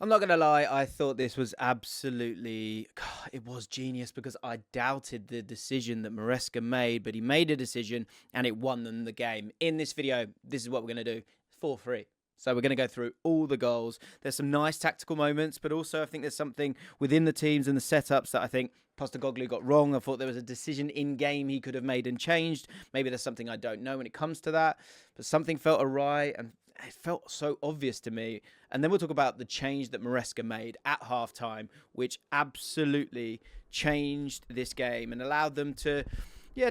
I'm not going to lie, I thought this was it was genius because I doubted the decision that Maresca made, but he made a decision and it won them the game. In this video, this is what we're going to do, 4-3. So we're going to go through all the goals. There's some nice tactical moments, but also I think there's something within the teams and the setups that I think Postecoglou got wrong. I thought there was a decision in-game he could have made and changed. Maybe there's something I don't know when it comes to that, but something felt awry and it felt so obvious to me. And then we'll talk about the change that Maresca made at halftime, which absolutely changed this game and allowed them to,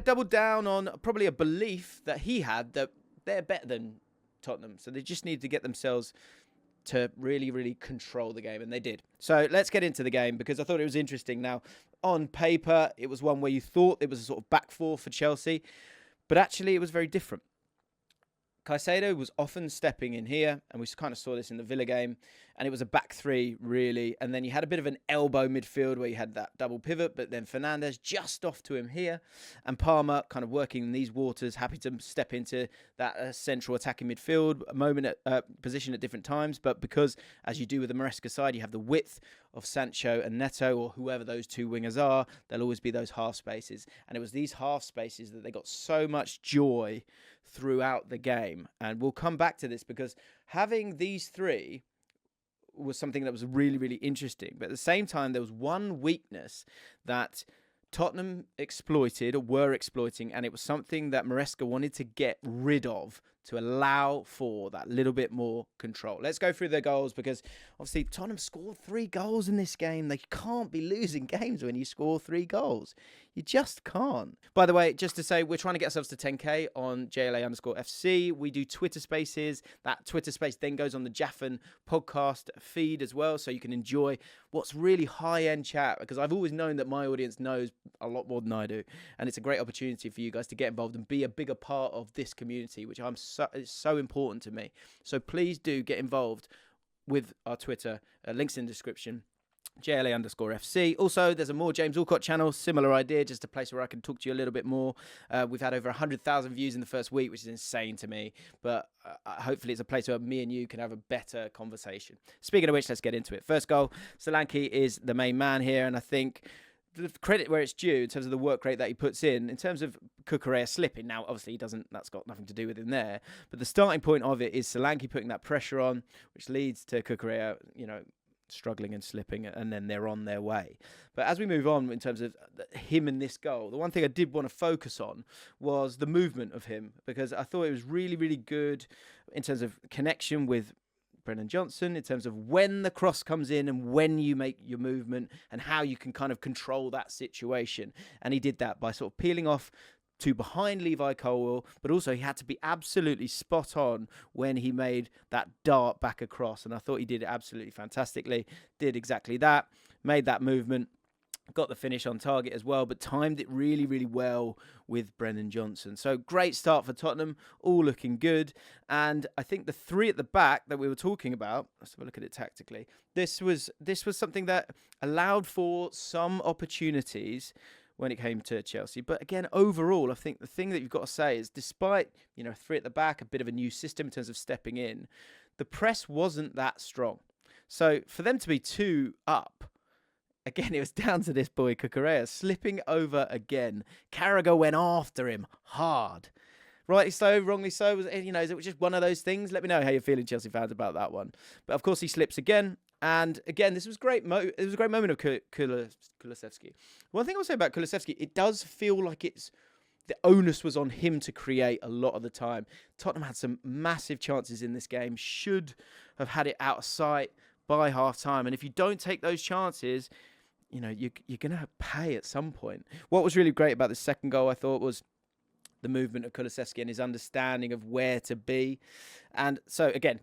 double down on probably a belief that he had that they're better than Tottenham. So they just need to get themselves to really, really control the game, and they did. So let's get into the game because I thought it was interesting. Now, on paper, it was one where you thought it was a sort of back four for Chelsea, but actually it was very different. Caicedo was often stepping in here, and we kind of saw this in the Villa game, and it was a back three, really. And then you had a bit of an elbow midfield where you had that double pivot, but then Fernandes just off to him here, and Palmer kind of working in these waters, happy to step into that central attacking midfield, position at different times. But because, as you do with the Maresca side, you have the width of Sancho and Neto, or whoever those two wingers are, there'll always be those half spaces. And it was these half spaces that they got so much joy throughout the game. And we'll come back to this because having these three was something that was really, really interesting. But at the same time, there was one weakness that Tottenham were exploiting, and it was something that Maresca wanted to get rid of to allow for that little bit more control. Let's go through their goals because obviously Tottenham scored 3 goals in this game. They can't be losing games when you score 3 goals. You just can't. By the way, just to say, we're trying to get ourselves to 10k on JLA_FC. We do Twitter Spaces. That Twitter Space then goes on the Jaffin podcast feed as well, so you can enjoy what's really high-end chat, because I've always known that my audience knows a lot more than I do, and it's a great opportunity for you guys to get involved and be a bigger part of this community, which is so important to me. So please do get involved with our Twitter. Links in the description. JLA_FC. Also, there's a More James Allcott channel, similar idea, just a place where I can talk to you a little bit more. We've had over 100,000 views in the first week, which is insane to me, but hopefully it's a place where me and you can have a better conversation. Speaking of which, let's get into it. First goal, Solanke is the main man here, and I think the credit where it's due in terms of the work rate that he puts in terms of Cucurella slipping. Now, obviously, that's got nothing to do with him there, but the starting point of it is Solanke putting that pressure on, which leads to Cucurella, struggling and slipping, and then they're on their way. But as we move on in terms of him and this goal, the one thing I did want to focus on was the movement of him, because I thought it was really, really good in terms of connection with Brennan Johnson, in terms of when the cross comes in and when you make your movement and how you can kind of control that situation. And he did that by sort of peeling off to behind Levi Colwill, but also he had to be absolutely spot on when he made that dart back across. And I thought he did it absolutely fantastically, did exactly that, made that movement, got the finish on target as well, but timed it really, really well with Brennan Johnson. So great start for Tottenham, all looking good. And I think the 3 at the back that we were talking about, let's have a look at it tactically. This was something that allowed for some opportunities when it came to Chelsea. But again, overall, I think the thing that you've got to say is despite, 3 at the back, a bit of a new system in terms of stepping in, the press wasn't that strong. So for them to be 2 up, again, it was down to this boy, Cucurella, slipping over again. Carragher went after him hard. Rightly so, wrongly so. Is it just one of those things? Let me know how you're feeling, Chelsea fans, about that one. But of course, he slips again. And again, this was great. It was a great moment of Kulusevski. One thing I'll say about Kulusevski, it does feel like the onus was on him to create a lot of the time. Tottenham had some massive chances in this game, should have had it out of sight by half time. And if you don't take those chances, you're going to pay at some point. What was really great about the second goal, I thought, was the movement of Kulusevski and his understanding of where to be. And so, again,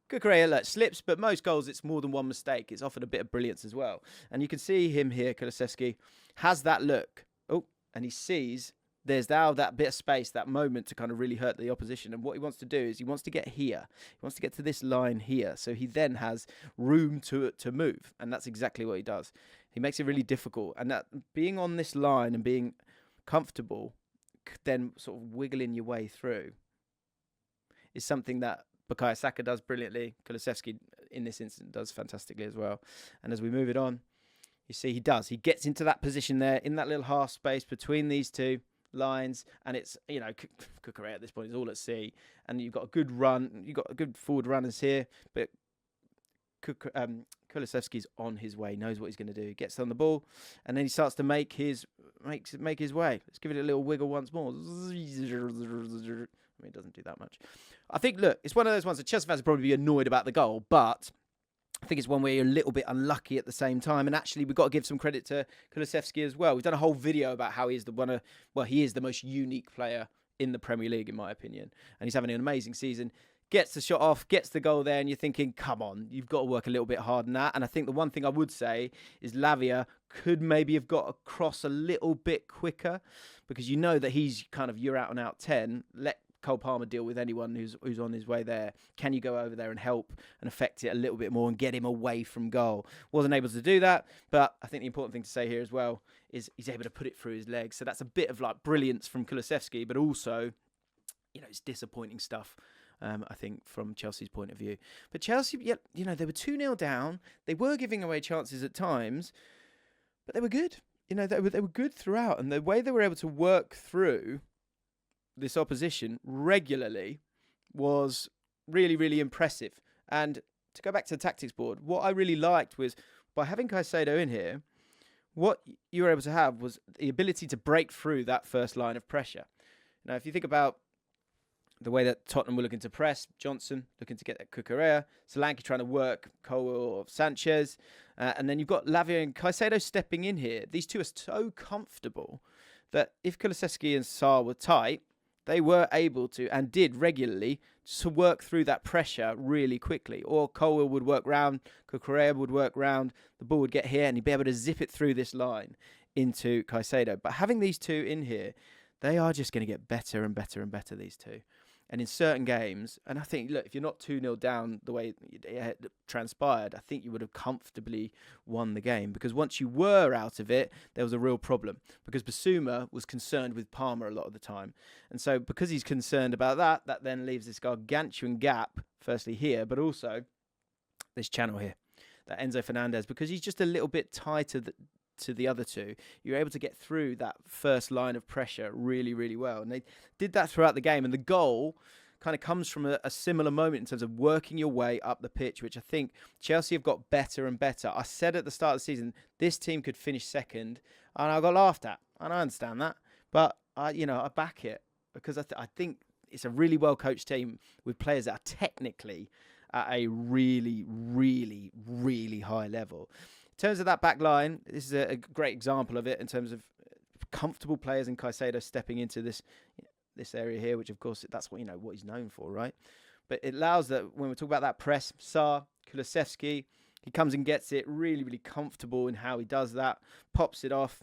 Cucurella slips, but most goals, it's more than one mistake. It's often a bit of brilliance as well. And you can see him here, Kulusevski, has that look. Oh, and he sees there's now that bit of space, that moment to kind of really hurt the opposition. And what he wants to do is he wants to get here. He wants to get to this line here. So he then has room to move. And that's exactly what he does. He makes it really difficult. And that being on this line and being comfortable, then sort of wiggling your way through, is something that Bukayo Saka does brilliantly. Kulusevski in this instance does fantastically as well. And as we move it on, you see he does. He gets into that position there in that little half space between these two lines, and it's, you know, Cucurella at this point is all at sea, and you've got a good run. You've got a good forward runners here, but Kulusevski's on his way, knows what he's going to do. He gets on the ball, and then he starts to make his way. Let's give it a little wiggle once more. I mean, it doesn't do that much. I think, look, it's one of those ones that Chelsea fans will probably be annoyed about the goal, but I think it's one where you're a little bit unlucky at the same time. And actually, we've got to give some credit to Kulusevski as well. We've done a whole video about how he is he is the most unique player in the Premier League, in my opinion. And he's having an amazing season. Gets the shot off, gets the goal there, and you're thinking, come on, you've got to work a little bit harder than that. And I think the one thing I would say is Lavia could maybe have got across a little bit quicker, because you know that he's kind of your out-and-out 10. Let Cole Palmer deal with anyone who's on his way there. Can you go over there and help and affect it a little bit more and get him away from goal? Wasn't able to do that, but I think the important thing to say here as well is he's able to put it through his legs. So that's a bit of like brilliance from Kulusevski, but also, you know, it's disappointing stuff. I think from Chelsea's point of view. But Chelsea, yeah, you know, they were 2-0 down. They were giving away chances at times, but they were good. You know, they were good throughout. And the way they were able to work through this opposition regularly was really, really impressive. And to go back to the tactics board, what I really liked was by having Caicedo in here, what you were able to have was the ability to break through that first line of pressure. Now, if you think about the way that Tottenham were looking to press, Johnson looking to get that Cucurella, Solanke trying to work Colwill or Sanchez, and then you've got Lavia and Caicedo stepping in here. These two are so comfortable that if Kulusevski and Sarr were tight, they were able to, and did regularly, to work through that pressure really quickly. Or Colwill would work round, Cucurella would work round, the ball would get here, and he'd be able to zip it through this line into Caicedo. But having these two in here, they are just going to get better and better and better, these two. And in certain games, and I think, look, if you're not 2-0 down the way it transpired, I think you would have comfortably won the game. Because once you were out of it, there was a real problem. Because Basuma was concerned with Palmer a lot of the time. And so because he's concerned about that, that then leaves this gargantuan gap, firstly here, but also this channel here, that Enzo Fernandez, because he's just a little bit tighter to the other two, you're able to get through that first line of pressure really, really well. And they did that throughout the game. And the goal kind of comes from a similar moment in terms of working your way up the pitch, which I think Chelsea have got better and better. I said at the start of the season, this team could finish second, and I got laughed at. And I understand that. But, I back it, because I think it's a really well-coached team with players that are technically at a really, really, really high level. In terms of that back line, this is a great example of it in terms of comfortable players and Caicedo stepping into this area here, which of course that's what he's known for, right? But it allows that when we talk about that press, Sarr, Kulusevski, he comes and gets it really, really comfortable in how he does that, pops it off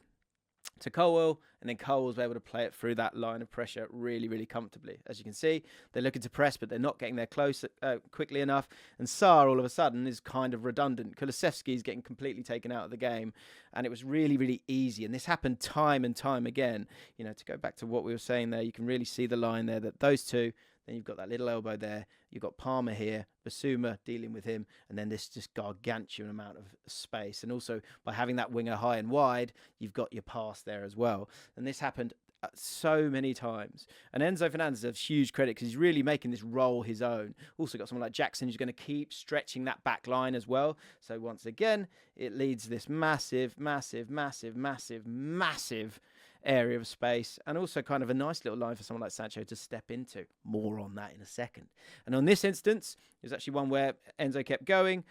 to Colwill, and then Colwill's able to play it through that line of pressure really, really comfortably. As you can see, they're looking to press, but they're not getting there close quickly enough. And Sarr, all of a sudden, is kind of redundant. Kulusevski is getting completely taken out of the game, and it was really, really easy. And this happened time and time again. To go back to what we were saying there, you can really see the line there, that those two, then you've got that little elbow there. You've got Palmer here, Basuma dealing with him, and then this just gargantuan amount of space. And also, by having that winger high and wide, you've got your pass there as well. And this happened so many times. And Enzo Fernandez has huge credit because he's really making this role his own. Also got someone like Jackson who's going to keep stretching that back line as well. So once again, it leads this massive, massive, massive, massive, massive area of space, and also kind of a nice little line for someone like Sancho to step into. More on that in a second. And on this instance, it was actually one where Enzo kept going.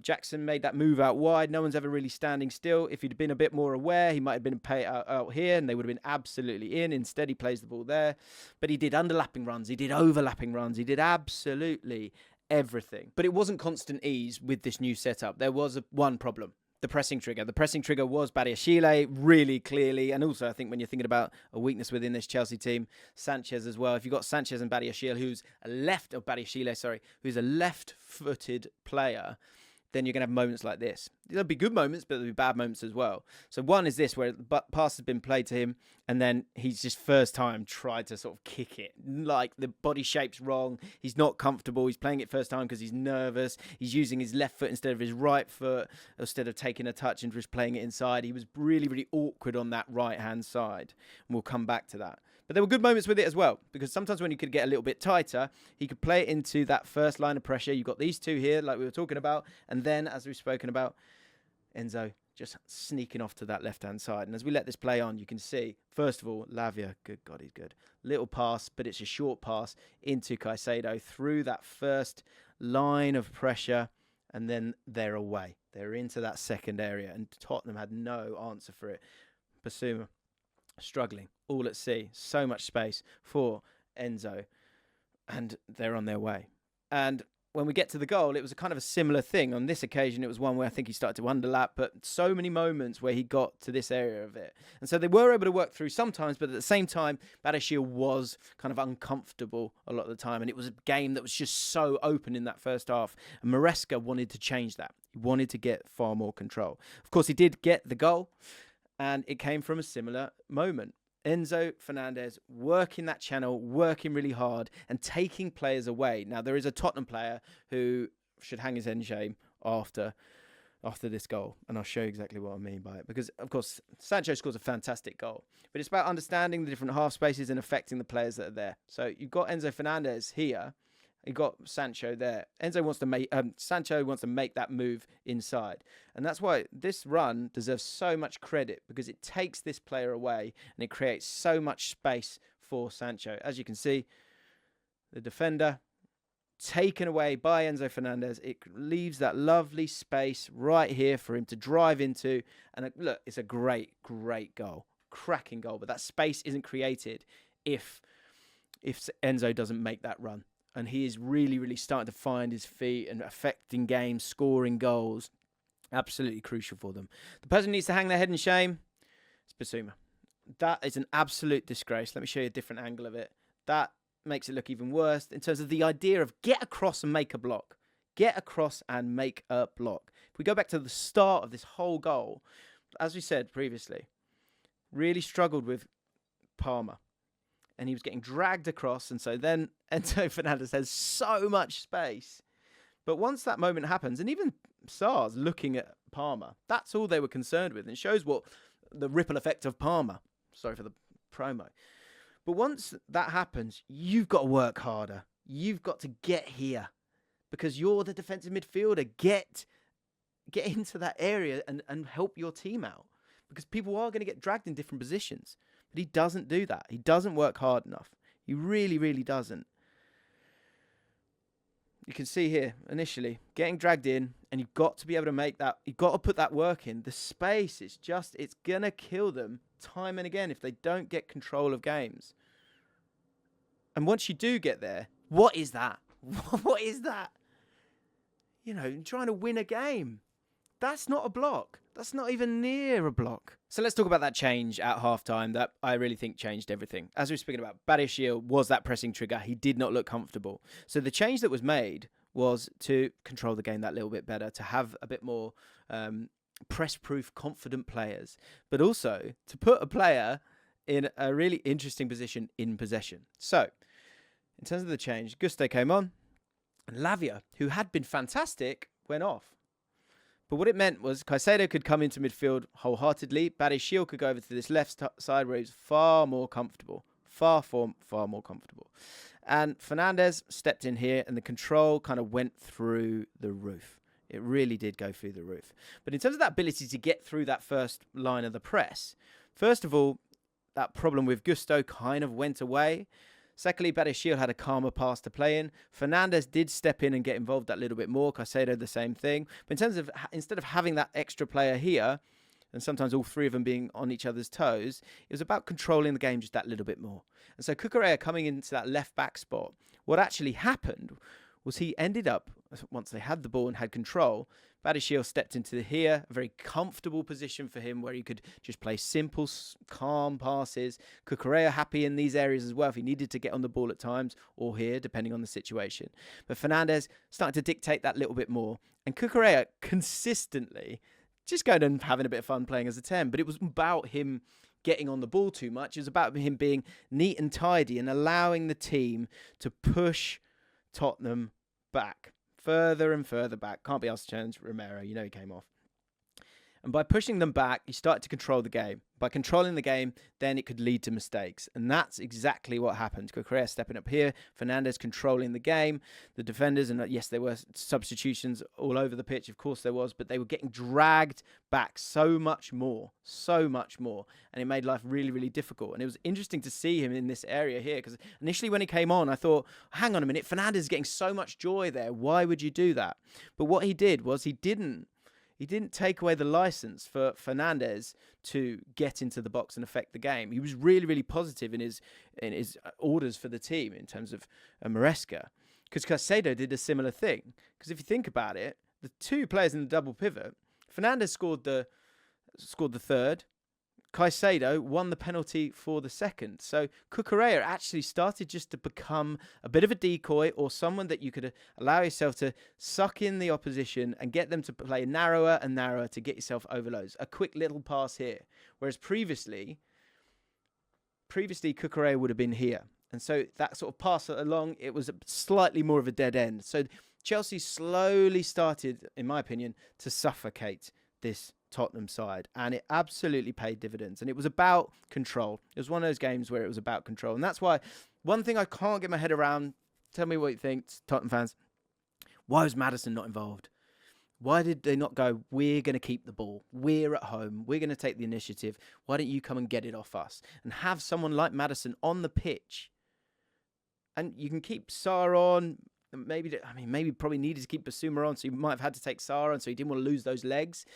Jackson made that move out wide. No one's ever really standing still. If he'd been a bit more aware, he might have been out here, and they would have been absolutely in. Instead, he plays the ball there. But he did underlapping runs. He did overlapping runs. He did absolutely everything. But it wasn't constant ease with this new setup. There was one problem. The pressing trigger. The pressing trigger was Badiashile, really clearly. And also, I think when you're thinking about a weakness within this Chelsea team, Sanchez as well. If you've got Sanchez and Badiashile, who's a left-footed player, then you're going to have moments like this. There'll be good moments, but there'll be bad moments as well. So one is this, where the pass has been played to him, and then he's just first time tried to sort of kick it. Like, the body shape's wrong. He's not comfortable. He's playing it first time because he's nervous. He's using his left foot instead of his right foot, instead of taking a touch and just playing it inside. He was really, really awkward on that right-hand side. And we'll come back to that. But there were good moments with it as well, because sometimes when you could get a little bit tighter, he could play it into that first line of pressure. You've got these two here, like we were talking about. And then, as we've spoken about, Enzo just sneaking off to that left-hand side. And as we let this play on, you can see, first of all, Lavia, good God, he's good. Little pass, but it's a short pass into Caicedo through that first line of pressure. And then they're away. They're into that second area. And Tottenham had no answer for it. Basuma struggling, all at sea. So much space for Enzo. And they're on their way. And when we get to the goal, it was a kind of a similar thing. On this occasion, it was one where I think he started to underlap, but so many moments where he got to this area of it. And so they were able to work through sometimes, but at the same time, Badiashile was kind of uncomfortable a lot of the time. And it was a game that was just so open in that first half. And Maresca wanted to change that. He wanted to get far more control. Of course, he did get the goal, and it came from a similar moment. Enzo Fernandez working that channel, working really hard and taking players away. Now, there is a Tottenham player who should hang his head in shame after this goal. And I'll show you exactly what I mean by it. Because, of course, Sancho scores a fantastic goal. But it's about understanding the different half spaces and affecting the players that are there. So you've got Enzo Fernandez here. You've got Sancho there. Sancho wants to make that move inside. And that's why this run deserves so much credit, because it takes this player away and it creates so much space for Sancho. As you can see, the defender taken away by Enzo Fernandez. It leaves that lovely space right here for him to drive into. And look, it's a great, great goal. Cracking goal. But that space isn't created if Enzo doesn't make that run. And he is really, really starting to find his feet and affecting games, scoring goals. Absolutely crucial for them. The person who needs to hang their head in shame is Basuma. That is an absolute disgrace. Let me show you a different angle of it. That makes it look even worse in terms of the idea of get across and make a block. Get across and make a block. If we go back to the start of this whole goal, as we said previously, really struggled with Palmer. And he was getting dragged across. And so then Enzo Fernandez has so much space. But once that moment happens, and even Sar's looking at Palmer, that's all they were concerned with. And it shows what the ripple effect of Palmer. Sorry for the promo. But once that happens, you've got to work harder. You've got to get here. Because you're the defensive midfielder. Get into that area and help your team out. Because people are going to get dragged in different positions. But he doesn't do that. He doesn't work hard enough. He really, really doesn't. You can see here, initially, getting dragged in, and you've got to be able to make that, you've got to put that work in. The space, it's going to kill them time and again if they don't get control of games. And once you do get there, what is that? What is that? You know, trying to win a game. That's not a block. That's not even near a block. So let's talk about that change at halftime that I really think changed everything. As we were speaking about, Badiashile was that pressing trigger. He did not look comfortable. So the change that was made was to control the game that little bit better, to have a bit more press-proof, confident players, but also to put a player in a really interesting position in possession. So in terms of the change, Gusto came on, and Lavia, who had been fantastic, went off. But what it meant was Caicedo could come into midfield wholeheartedly. Badiashile could go over to this left side where he was far more comfortable. Far more comfortable. And Fernandez stepped in here and the control kind of went through the roof. It really did go through the roof. But in terms of that ability to get through that first line of the press, first of all, that problem with Gusto kind of went away. Secondly, Badiashile had a calmer pass to play in. Fernandez did step in and get involved that little bit more. Caicedo, the same thing. But in terms of, instead of having that extra player here, and sometimes all three of them being on each other's toes, it was about controlling the game just that little bit more. And so Cucurella coming into that left-back spot, what actually happened was he ended up once they had the ball and had control, Badiashile stepped into here, a very comfortable position for him where he could just play simple, calm passes. Cucurella happy in these areas as well if he needed to get on the ball at times, or here, depending on the situation. But Fernandes started to dictate that little bit more. And Cucurella consistently just going and having a bit of fun playing as a 10. But it was about him getting on the ball too much. It was about him being neat and tidy and allowing the team to push Tottenham back. Further and further back. Can't be asked to challenge Romero. You know he came off. And by pushing them back, he started to control the game. By controlling the game, then it could lead to mistakes. And that's exactly what happened. Cucurella stepping up here. Fernandes controlling the game. The defenders, and yes, there were substitutions all over the pitch. Of course there was. But they were getting dragged back so much more. So much more. And it made life really, really difficult. And it was interesting to see him in this area here. Because initially when he came on, I thought, hang on a minute. Fernandes is getting so much joy there. Why would you do that? But what he did was he didn't take away the license for Fernandes to get into the box and affect the game. He was really, really positive in his orders for the team in terms of Maresca. Because Caicedo did a similar thing. Because if you think about it, the two players in the double pivot, Fernandes scored the third. Caicedo won the penalty for the second. So Cucurella actually started just to become a bit of a decoy, or someone that you could allow yourself to suck in the opposition and get them to play narrower and narrower to get yourself overloads. A quick little pass here. Whereas previously Cucurella would have been here. And so that sort of pass along, it was slightly more of a dead end. So Chelsea slowly started, in my opinion, to suffocate this Tottenham side, and it absolutely paid dividends. And it was about control. It was one of those games where it was about control. And that's why one thing I can't get my head around, tell me what you think, Tottenham fans, why was Maddison not involved? Why did they not go, we're going to keep the ball, we're at home, we're going to take the initiative, why don't you come and get it off us? And have someone like Maddison on the pitch. And you can keep Sarr on. Maybe probably needed to keep Basuma on, so you might have had to take Sarr on, so you didn't want to lose those legs.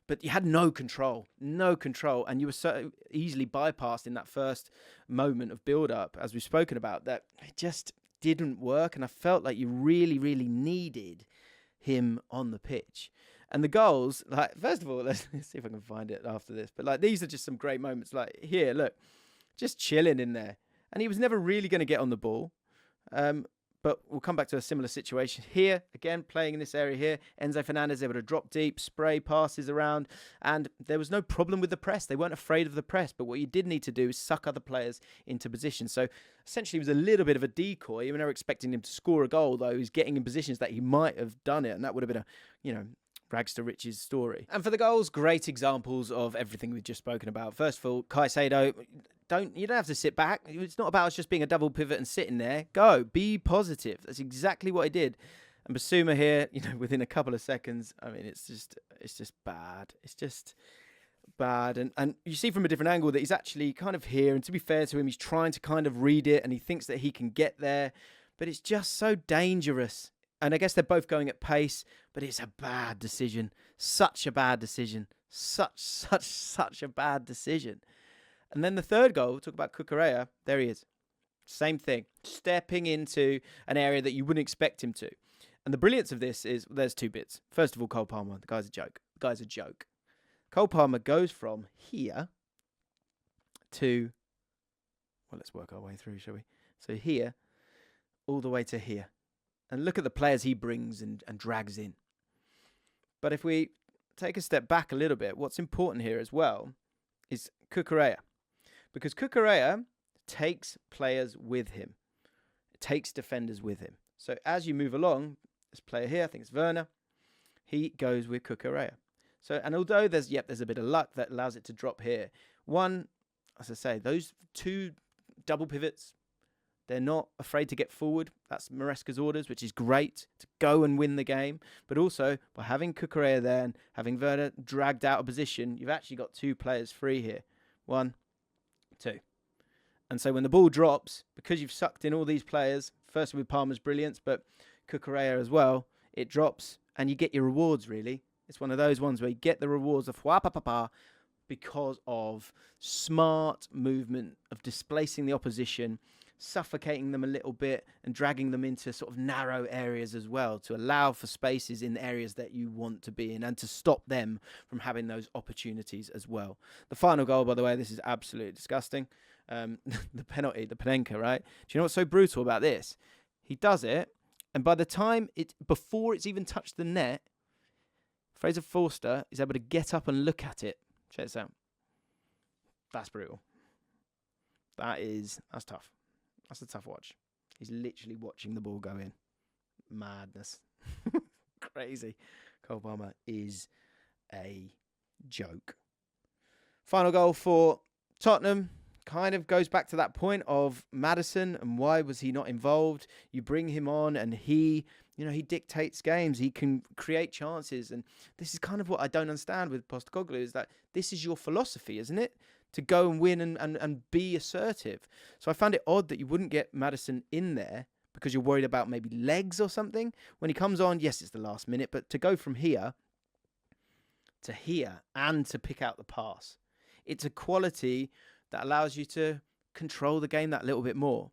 But you had no control, and you were so easily bypassed in that first moment of build-up, as we've spoken about, that it just didn't work. And I felt like you really, really needed him on the pitch. And the goals, like, first of all, let's see if I can find it after this. But like, these are just some great moments. Like here, look, just chilling in there, and he was never really going to get on the ball. But we'll come back to a similar situation here. Again, playing in this area here. Enzo Fernandez able to drop deep, spray passes around. And there was no problem with the press. They weren't afraid of the press. But what you did need to do is suck other players into position. So essentially, it was a little bit of a decoy. You were never expecting him to score a goal, though. He was getting in positions that he might have done it. And that would have been a, rags to riches story. And for the goals, great examples of everything we've just spoken about. First of all, Caicedo, you don't have to sit back. It's not about us just being a double pivot and sitting there. Go, be positive. That's exactly what he did. And Basuma here, within a couple of seconds, it's just bad. It's just bad. And you see from a different angle that he's actually kind of here. And to be fair to him, he's trying to kind of read it, and he thinks that he can get there. But it's just so dangerous. And I guess they're both going at pace, but it's a bad decision. Such a bad decision. Such a bad decision. And then the third goal, we'll talk about Cucurella. There he is. Same thing. Stepping into an area that you wouldn't expect him to. And the brilliance of this is, there's two bits. First of all, Cole Palmer. The guy's a joke. Cole Palmer goes from here to, well, let's work our way through, shall we? So here, all the way to here. And look at the players he brings and drags in. But if we take a step back a little bit, what's important here as well is Cucurella. Because Cucurella takes players with him. It takes defenders with him. So as you move along, this player here, I think it's Werner, he goes with Cucurella. So, and although there's a bit of luck that allows it to drop here, one, as I say, those two double pivots, they're not afraid to get forward. That's Maresca's orders, which is great to go and win the game. But also, by having Cucurella there and having Werner dragged out of position, you've actually got two players free here. 1, 2. And so when the ball drops, because you've sucked in all these players, first with Palmer's brilliance, but Cucurella as well, it drops and you get your rewards, really. It's one of those ones where you get the rewards of because of smart movement, of displacing the opposition, suffocating them a little bit and dragging them into sort of narrow areas as well, to allow for spaces in the areas that you want to be in and to stop them from having those opportunities as well. The final goal, by the way, this is absolutely disgusting. The penalty, the Panenka, right? Do you know what's so brutal about this? He does it, and by the time before it's even touched the net, Fraser Forster is able to get up and look at it. Check this out. That's brutal. That's tough. That's a tough watch. He's literally watching the ball go in. Madness. Crazy. Cole Palmer is a joke. Final goal for Tottenham. Kind of goes back to that point of Maddison and why was he not involved. You bring him on and he dictates games. He can create chances. And this is kind of what I don't understand with Postecoglou, is that this is your philosophy, isn't it? To go and win and be assertive. So I found it odd that you wouldn't get Maddison in there because you're worried about maybe legs or something. When he comes on, yes, it's the last minute, but to go from here to here and to pick out the pass, it's a quality that allows you to control the game that little bit more.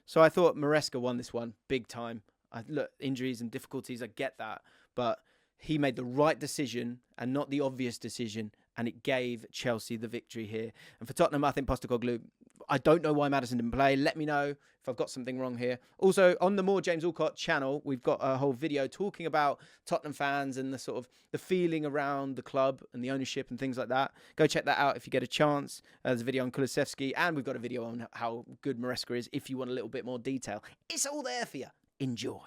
So I thought Maresca won this one big time. Look, injuries and difficulties, I get that. But he made the right decision and not the obvious decision, and it gave Chelsea the victory here. And for Tottenham, I think Postecoglou, I don't know why Maddison didn't play. Let me know if I've got something wrong here. Also, on the More James Allcott channel, we've got a whole video talking about Tottenham fans and the sort of the feeling around the club and the ownership and things like that. Go check that out if you get a chance. There's a video on Kulusevski, and we've got a video on how good Maresca is if you want a little bit more detail. It's all there for you. Enjoy.